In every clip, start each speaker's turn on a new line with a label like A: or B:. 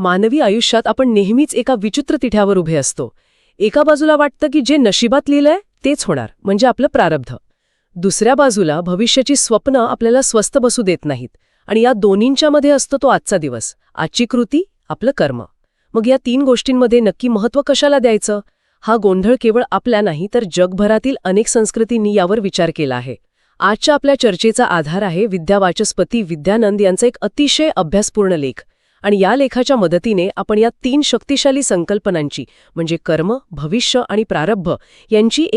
A: मानवी आयुष्यात आपण नेहमीच एका विचित्र तिठ्यावर उभे असतो. एका बाजूला वाटतं की जे नशिबात लिहिलंय तेच होणार, म्हणजे आपलं प्रारब्ध. दुसऱ्या बाजूला भविष्याची स्वप्न आपल्याला स्वस्थ बसू देत नाहीत. आणि या दोन्हींच्या मध्ये असतो तो आजचा दिवस, आजची कृती, आपलं कर्म. मग या तीन गोष्टींमध्ये नक्की महत्त्व कशाला द्यायचं? हा गोंधळ केवळ आपल्या नाही तर जगभरातील अनेक संस्कृतींनी यावर विचार केला आहे. आजच्या आपल्या चर्चेचा आधार आहे विद्यावाचस्पती विद्यानंद यांचा एक अतिशय अभ्यासपूर्ण लेख. आणि या लेखाच्या मदतीने आपण या तीन शक्तिशाली संकल्पनांची, म्हणजे कर्म, भविष्य आणि प्रारब्ध यांची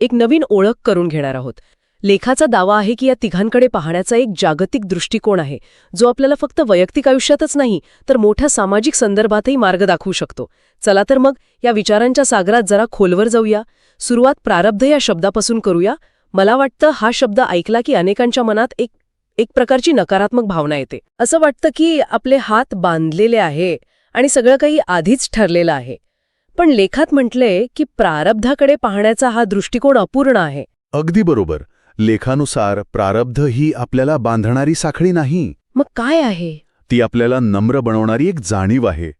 A: एक नवीन ओळख करून घेणार आहोत. लेखाचा दावा आहे की या तिघांकडे पाहण्याचा एक जागतिक दृष्टिकोन आहे, जो आपल्याला फक्त वैयक्तिक आयुष्यातच नाही तर मोठ्या सामाजिक संदर्भातही मार्ग दाखवू शकतो. चला तर मग या विचारांच्या सागरात जरा खोलवर जाऊया. सुरुवात प्रारब्ध या शब्दापासून करूया. मला वाटतं हा शब्द ऐकला की अनेकांच्या मनात एक प्रकारची नकारात्मक भावना येते. असं वाटतं की आपले हात बांधलेले आहे आणि सगळं काही आधीच ठरलेलं आहे. पण लेखात म्हटलंय की प्रारब्धाकडे पाहण्याचा हा दृष्टिकोन अपूर्ण आहे.
B: अगदी बरोबर. लेखानुसार प्रारब्ध ही आपल्याला बांधणारी साखळी नाही.
A: मग काय आहे?
B: ती आपल्याला नम्र बनवणारी एक जाणीव आहे.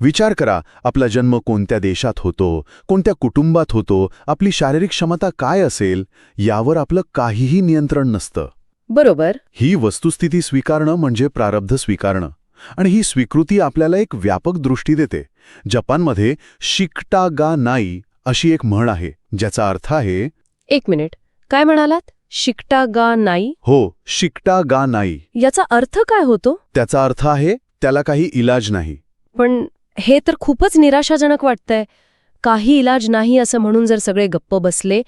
B: विचार करा, आपला जन्म कोणत्या देशात होतो, कोणत्या कुटुंबात होतो, आपली शारीरिक क्षमता काय असेल, यावर आपलं काहीही नियंत्रण नसतं.
A: बरोबर.
B: ही वस्तुस्थिती स्वीकारणं म्हणजे प्रारब्ध स्वीकारणं. आणि ही स्वीकृती आपल्याला एक व्यापक दृष्टी देते. जपानमध्ये शिकटा गा नाई अशी एक म्हण आहे, ज्याचा अर्थ आहे.
A: एक मिनिट, काय म्हणालात? शिकटा गा नाई?
B: हो, शिकटा गा नाई.
A: याचा अर्थ काय होतो?
B: त्याचा अर्थ आहे त्याला काही इलाज नाही.
A: पण हे तर खूपच निराशाजनक वाटतंय. काही इलाज नाही असं म्हणून जर सगळे गप्प बसले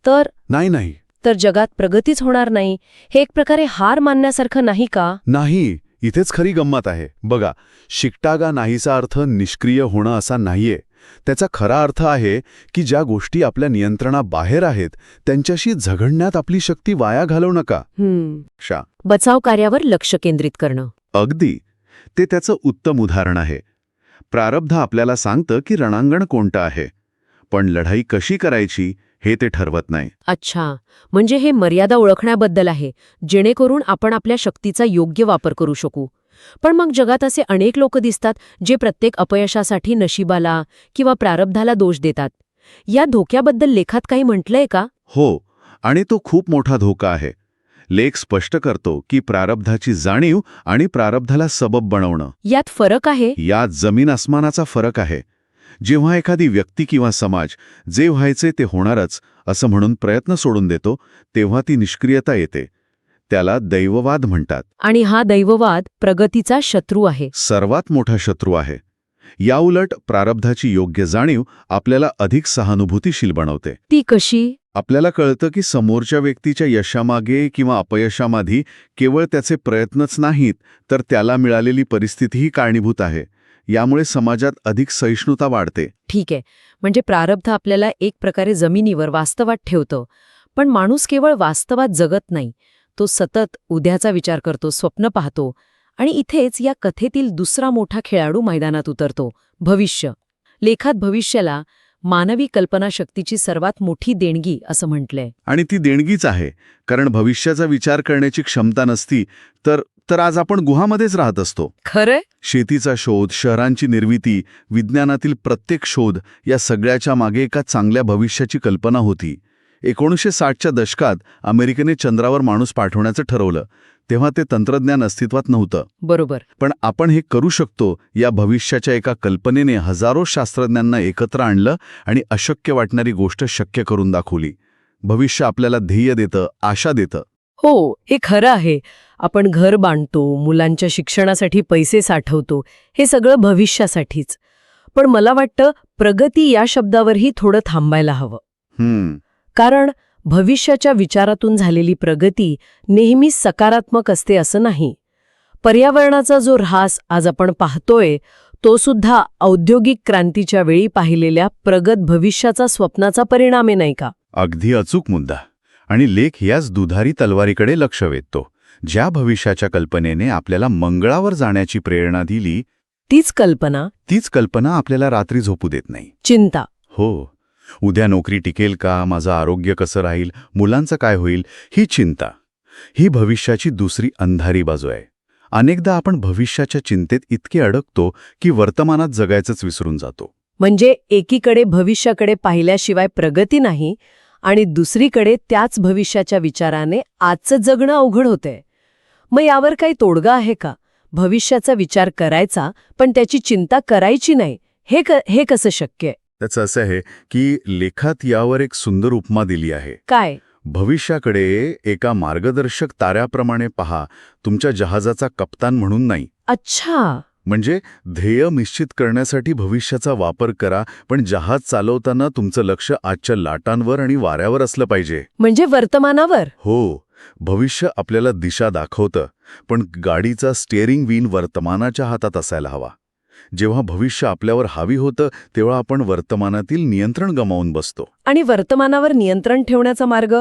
A: तर
B: नाही
A: तर जगात प्रगतीच होणार नाही. हे एक प्रकारे हार मानण्यासारखं नाही का?
B: नाही. इथेच खरी गंमत आहे. बघा, शिकटा गा नाहीचा अर्थ निष्क्रिय होणं असा नाहीये. त्याचा खरा अर्थ आहे की ज्या गोष्टी आपल्या नियंत्रणाबाहेर आहेत त्यांच्याशी झगडण्यात आपली शक्ती वाया घालवू नका.
A: बचाव कार्यावर लक्ष केंद्रित करणं.
B: अगदी. ते त्याचं उत्तम उदाहरण आहे. प्रारब्ध आपल्याला सांगतं की रणांगण कोणतं आहे, पण लढाई कशी करायची हे ते ठरवत नाही.
A: अच्छा, म्हणजे हे मर्यादा ओळखण्याबद्दल आहे, जेणेकरून आपण आपल्या शक्तीचा योग्य वापर करू शकू. पण मग जगात असे अनेक लोक दिसतात जे प्रत्येक अपयशासाठी नशिबाला किंवा प्रारब्धाला दोष देतात. या धोक्याबद्दल लेखात काही म्हटलंय का?
B: हो, आणि तो खूप मोठा धोका आहे. लेख स्पष्ट करतो की प्रारब्धाची जाणीव आणि प्रारब्धाला सबब बनवणं
A: यात फरक आहे.
B: यात जमीन आसमानाचा फरक आहे. जेव्हा एखादी व्यक्ती किंवा समाज जे व्हायचे ते होणारच असं म्हणून प्रयत्न सोडून देतो, तेव्हा ती निष्क्रियता येते. त्याला दैववाद म्हणतात.
A: आणि हा दैववाद प्रगतीचा शत्रू आहे.
B: सर्वात मोठा शत्रू आहे. याउलट प्रारब्धाची योग्य जाणीव आपल्याला अधिक सहानुभूतीशील बनवते.
A: ती कशी?
B: आपल्याला कळतं की समोरच्या व्यक्तीच्या यशामागे किंवा अपयशामाधी केवळ त्याचे प्रयत्नच नाहीत, तर त्याला मिळालेली परिस्थितीही कारणीभूत आहे. यामुळे समाजात अधिक सहिष्णुता वाढते.
A: ठीक आहे, म्हणजे प्रारब्ध आपल्याला एक प्रकारे जमिनीवर वास्तवात ठेवतं. पण माणूस केवळ वास्तवात जगत नाही, तो सतत उद्याचा विचार करतो, स्वप्न पाहतो. आणि इथेच या कथेतील दुसरा मोठा खेळाडू मैदानात उतरतो, भविष्य. लेखात भविष्याला मानवी कल्पनाशक्तीची सर्वात मोठी देणगी असं म्हटलंय.
B: आणि ती देणगीच आहे, कारण भविष्याचा विचार करण्याची क्षमता नसती तर आज आपण गुहामध्येच राहत असतो.
A: खरंय.
B: शेतीचा शोध, शहरांची निर्मिती, विज्ञानातील प्रत्येक शोध या सगळ्याच्या मागे एका चांगल्या भविष्याची कल्पना होती. 1960च्या दशकात अमेरिकेने चंद्रावर माणूस पाठवण्याचं ठरवलं. तेव्हा ते तंत्रज्ञान अस्तित्वात नव्हतं.
A: बरोबर.
B: पण आपण हे करू शकतो या भविष्याच्या एका कल्पनेने हजारो शास्त्रज्ञांना एकत्र आणलं आणि अशक्य वाटणारी गोष्ट शक्य करून दाखवली. भविष्य आपल्याला ध्येय देतं, आशा देतं.
A: हो, हे खरं आहे. आपण घर बांधतो, मुलांच्या शिक्षणासाठी पैसे साठवतो, हे सगळं भविष्यासाठीच. पण मला वाटतं प्रगती या शब्दावरही थोडं थांबायला हवं. कारण भविष्याच्या विचारातून झालेली प्रगती नेहमीच सकारात्मक असते असं नाही. पर्यावरणाचा जो ऱ्हास आज आपण पाहतोय, तो सुद्धा औद्योगिक क्रांतीच्या वेळी पाहिलेल्या प्रगत भविष्याचा स्वप्नाचा परिणाम आहे, नाही का?
B: अगदी अचूक मुद्दा. आणि लेख याच दुधारी तलवारीकडे लक्ष वेधतो. ज्या भविष्याच्या कल्पनेने आपल्याला मंगळावर जाण्याची प्रेरणा दिली,
A: तीच कल्पना
B: आपल्याला रात्री झोपू देत नाही.
A: चिंता.
B: हो, उद्या नोकरी टिकेल का, माझं आरोग्य कसं राहील, मुलांचं काय होईल, ही चिंता. ही भविष्याची दुसरी अंधारी बाजू आहे. अनेकदा आपण भविष्याच्या चिंतेत इतके अडकतो की वर्तमानात जगायचंच विसरून जातो.
A: म्हणजे एकीकडे भविष्याकडे पाहिल्याशिवाय प्रगती नाही आणि दुसरीकडे त्याच भविष्याच्या विचाराने आजचं जगणं अवघड होतंय. मग यावर काही तोडगा आहे का? भविष्याचा विचार करायचा पण त्याची चिंता करायची नाही, हे कसं शक्य आहे?
B: त्याचं असं आहे की लेखात यावर एक सुंदर उपमा दिली आहे.
A: काय?
B: भविष्याकडे एका मार्गदर्शक ताऱ्याप्रमाणे पहा, तुमच्या जहाजाचा कप्तान म्हणून नाही.
A: अच्छा.
B: म्हणजे ध्येय निश्चित करण्यासाठी भविष्याचा वापर करा, पण जहाज चालवताना तुमचं लक्ष आजच्या लाटांवर आणि वाऱ्यावर असलं पाहिजे.
A: म्हणजे वर्तमानावर?
B: हो, भविष्य आपल्याला दिशा दाखवतं, पण गाडीचा स्टिअरिंग व्हील वर्तमानाच्या हातात असायला हवा. जेव्हा भविष्य आपल्यावर हावी होतं तेव्हा आपण वर्तमानातील नियंत्रण गमावून बसतो.
A: आणि वर्तमानावर नियंत्रण ठेवण्याचा मार्ग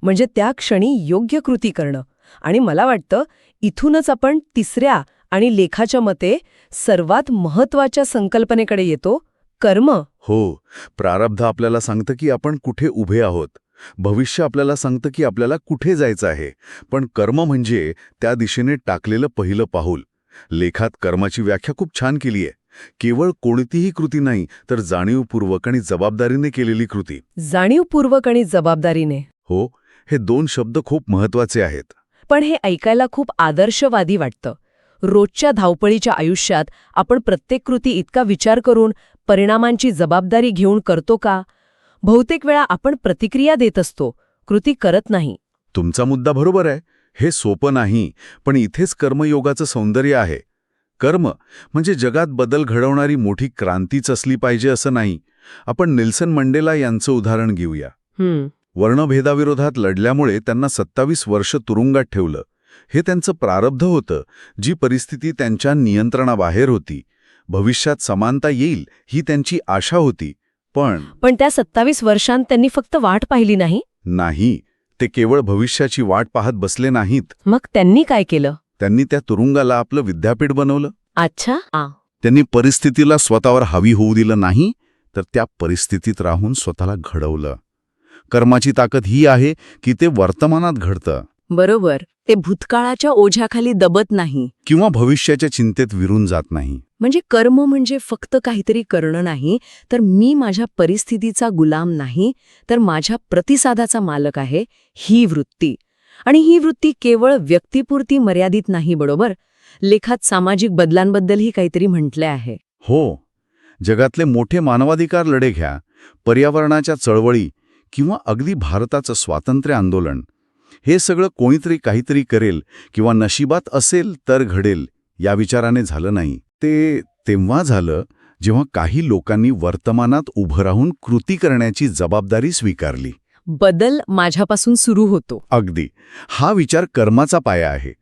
A: म्हणजे त्या क्षणी योग्य कृती करणं. आणि मला वाटतं इथूनच आपण तिसऱ्या आणि लेखाच्या मते सर्वात महत्वाच्या संकल्पनेकडे येतो, कर्म.
B: हो, प्रारब्ध आपल्याला सांगतं की आपण कुठे उभे आहोत. भविष्य आपल्याला सांगतं की आपल्याला कुठे जायचं आहे. पण कर्म म्हणजे त्या दिशेने टाकलेलं पहिलं पाऊल. लेखात कर्माची व्याख्या खूप छान केली आहे. केवळ कोणतीही कृती नाही, तर जाणीवपूर्वक आणि जबाबदारीने केलेली कृती.
A: जाणीवपूर्वक आणि जबाबदारीने.
B: हो, हे दोन शब्द खूप महत्वाचे आहेत.
A: पण हे ऐकायला खूप आदर्शवादी वाटतं. रोजच्या धावपळीच्या आयुष्यात आपण प्रत्येक कृती इतका विचार करून परिणामांची जबाबदारी घेऊन करतो का? बहुतेक वेळा आपण प्रतिक्रिया देत असतो, कृती करत नाही.
B: तुमचा मुद्दा बरोबर आहे. हे सोपं नाही, पण इथेच कर्मयोगाचं सौंदर्य आहे. कर्म म्हणजे जगात बदल घडवणारी मोठी क्रांतीच असली पाहिजे असं नाही. आपण नेल्सन मंडेला यांचं उदाहरण घेऊया. वर्णभेदाविरोधात लढल्यामुळे त्यांना 27 वर्ष तुरुंगात ठेवलं. हे त्यांचं प्रारब्ध होतं, जी परिस्थिती त्यांच्या नियंत्रणाबाहेर होती. भविष्यात समानता येईल ही त्यांची आशा होती. पण
A: त्या 27 वर्षांत त्यांनी फक्त वाट पाहिली नाही.
B: नाही, ते केवळ भविष्याची वाट पाहत बसले नाहीत.
A: मग त्यांनी काय केलं?
B: त्यांनी त्या तुरुंगाला आपलं विद्यापीठ बनवलं.
A: अच्छा.
B: त्यांनी परिस्थितीला स्वतःवर हावी होऊ दिलं नाही, तर त्या परिस्थितीत राहून स्वतःला घडवलं. कर्माची ताकद ही आहे की ते वर्तमानात घडतं.
A: बरोबर. ते भूतकाळाच्या ओझ्याखाली दबत नाही
B: किंवा भविष्याच्या चिंतेत विरून जात नाही.
A: म्हणजे कर्म म्हणजे फक्त काहीतरी करणं नाही, तर मी माझ्या परिस्थितीचा गुलाम नाही, तर माझ्या प्रतिसादाचा मालक आहे, ही वृत्ती. आणि ही वृत्ती केवळ व्यक्तिपुरती मर्यादित नाही, बरोबर? लेखात सामाजिक बदलांबद्दलही काहीतरी म्हटले आहे.
B: हो, जगातले मोठे मानवाधिकार लढे घ्या, पर्यावरणाच्या चळवळी किंवा अगदी भारताचं स्वातंत्र्य आंदोलन, हे सगळं कोणीतरी काहीतरी करेल किंवा नशिबात असेल तर घडेल या विचाराने झालं नाही. ते तेव्हा झालं जेव्हा काही लोकांनी वर्तमानात उभं राहून कृती करण्याची जबाबदारी स्वीकारली.
A: बदल माझ्यापासून सुरू होतो.
B: अगदी. हा विचार कर्माचा पाया आहे.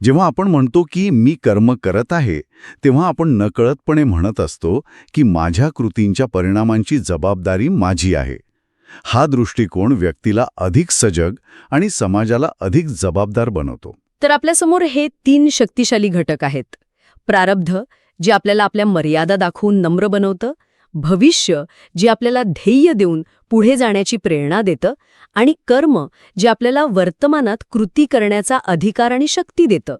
B: जेव्हा आपण म्हणतो की मी कर्म करत आहे, तेव्हा आपण नकळतपणे म्हणत असतो की माझ्या कृतींच्या परिणामांची जबाबदारी माझी आहे. हा दृष्टिकोन व्यक्तीला अधिक सजग आणि समाजाला अधिक जबाबदार बनवतो.
A: तर आपल्यासमोर हे 3 शक्तिशाली घटक आहेत. प्रारब्ध, जे आपल्याला आपल्या मर्यादा दाखवून नम्र बनवतं. भविष्य, जे आपल्याला ध्येय देऊन पुढे जाण्याची प्रेरणा देतं. आणि कर्म, जे आपल्याला वर्तमानात कृती करण्याचा अधिकार आणि शक्ती देतं.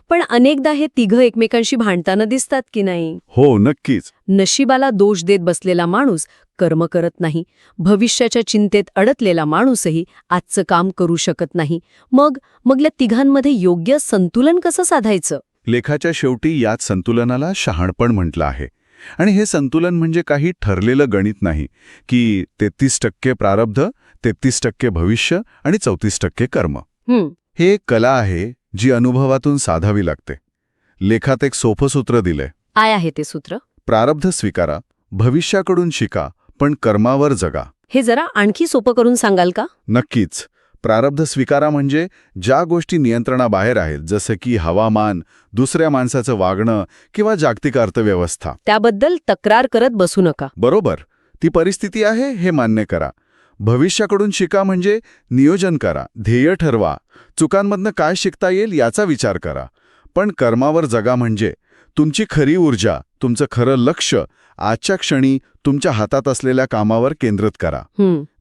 A: पण अनेकदा हे तिघं एकमेकांशी भांडताना दिसतात की नाही?
B: हो, नक्कीच.
A: नशिबाला दोष देत बसलेला माणूस कर्म करत नाही. भविष्याच्या चिंतेत अडकलेला माणूसही आजचं काम करू शकत नाही. मग या तिघांमध्ये योग्य संतुलन कसं साधायचं?
B: लेखाच्या शेवटी याच संतुलनाला शहाणपण म्हटलं आहे. आणि हे संतुलन म्हणजे काही ठरलेलं गणित नाही की 33% प्रारब्ध, 33% भविष्य आणि 34% कर्म. हे एक कला आहे जी अनुभवातून साधावी लागते. लेखात एक सोपं सूत्र दिलंय.
A: काय आहे ते सूत्र?
B: प्रारब्ध स्वीकारा, भविष्याकडून शिका, पण कर्मावर जगा.
A: हे जरा आणखी सोपं करून सांगाल का?
B: नक्कीच. प्रारब्ध स्वीकारा म्हणजे ज्या गोष्टी नियंत्रणाबाहेर आहेत, जसं की हवामान, दुसऱ्या माणसाचं वागणं किंवा जागतिक अर्थव्यवस्था,
A: त्याबद्दल तक्रार करत बसू नका.
B: बरोबर, ती परिस्थिती आहे हे मान्य करा. भविष्याकडून शिका म्हणजे नियोजन करा, ध्येय ठरवा, चुकांमधनं काय शिकता येईल याचा विचार करा. पण कर्मावर जगा म्हणजे तुमची खरी ऊर्जा, तुमचं खरं लक्ष आजच्या क्षणी तुमच्या हातात असलेल्या कामावर केंद्रित करा.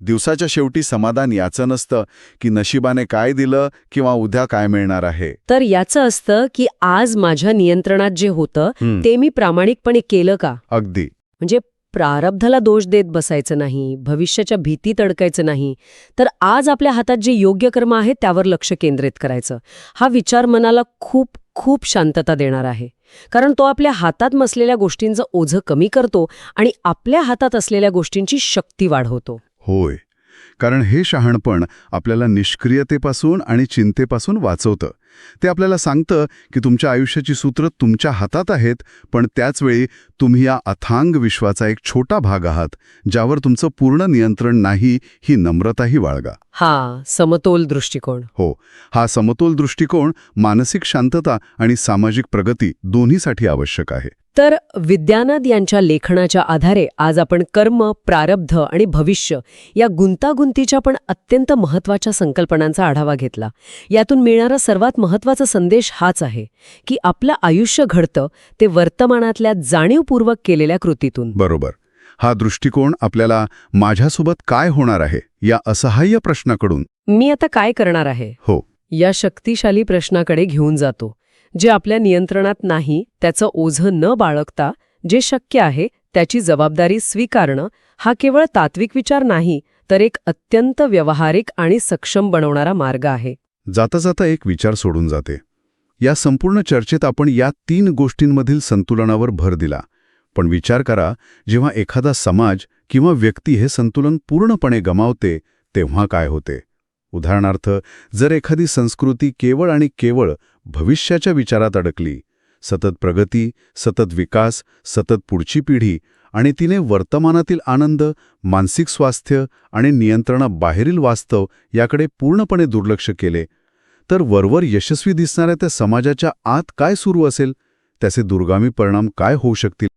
B: दिवसाच्या शेवटी समाधान याचं नसतं की नशिबाने काय दिलं किंवा उद्या काय मिळणार आहे.
C: तर याचं असतं की आज माझ्या नियंत्रणात जे होतं ते मी प्रामाणिकपणे केलं का.
B: अगदी.
C: म्हणजे प्रारब्धाला दोष देत बसायचं नाही, भविष्याच्या भीतीत अडकायचं नाही, तर आज आपल्या हातात जे योग्य कर्म आहे त्यावर लक्ष केंद्रित करायचं. हा विचार मनाला खूप खूप शांतता देणार आहे. कारण तो आपल्या हातात नसलेल्या गोष्टींचं ओझं कमी करतो आणि आपल्या हातात असलेल्या गोष्टींची शक्ती वाढवतो.
B: होय, कारण हे शहाणपण आपल्याला निष्क्रियतेपासून आणि चिंतेपासून वाचवतं. ते आपल्याला सांगतं की तुमच्या आयुष्याची सूत्र तुमच्या हातात आहेत, पण त्याचवेळी तुम्ही या अथांग विश्वाचा एक छोटा भाग आहात, ज्यावर तुमचं पूर्ण नियंत्रण नाही, ही नम्रताही बाळगा.
C: हा समतोल दृष्टिकोन.
B: हो, हा समतोल दृष्टिकोन मानसिक शांतता आणि सामाजिक प्रगती दोन्हीसाठी आवश्यक आहे.
C: तर विद्यानंद यांच्या लेखनाच्या आधारे आज आपण कर्म, प्रारब्ध आणि भविष्य या गुंतागुंतीच्या पण अत्यंत महत्त्वाच्या संकल्पनांचा आढावा घेतला. यातून मिळणारा सर्वात महत्त्वाचा संदेश हाच आहे की आपलं आयुष्य घडतं ते वर्तमानातल्या जाणीवपूर्वक केलेल्या कृतीतून.
B: बरोबर. हा दृष्टिकोन आपल्याला माझ्यासोबत काय होणार आहे या असहाय्य प्रश्नाकडून
C: मी आता काय करणार आहे
B: हो
C: या शक्तिशाली प्रश्नाकडे घेऊन जातो. जे आपल्या नियंत्रणात नाही त्याचं ओझं न बाळगता जे शक्य आहे त्याची जबाबदारी स्वीकारणं हा केवळ तात्विक विचार नाही, तर एक अत्यंत व्यावहारिक आणि सक्षम बनवणारा मार्ग आहे.
B: जाता जाता एक विचार सोडून जाते. या संपूर्ण चर्चेत आपण या 3 गोष्टींमधील संतुलनावर भर दिला. पण विचार करा, जेव्हा एखादा समाज किंवा व्यक्ती हे संतुलन पूर्णपणे गमावते तेव्हा काय होते. उदाहरणार्थ, जर एखादी संस्कृती केवळ आणि केवळ भविष्याच्या विचारात अडकली, सतत प्रगती, सतत विकास, सतत पुढची पिढी, आणि तिने वर्तमानातील आनंद, मानसिक स्वास्थ्य आणि नियंत्रणाबाहेरील वास्तव याकडे पूर्णपणे दुर्लक्ष केले, तर वरवर यशस्वी दिसणाऱ्या त्या समाजाच्या आत काय सुरू असेल, त्याचे दूरगामी परिणाम काय होऊ शकतील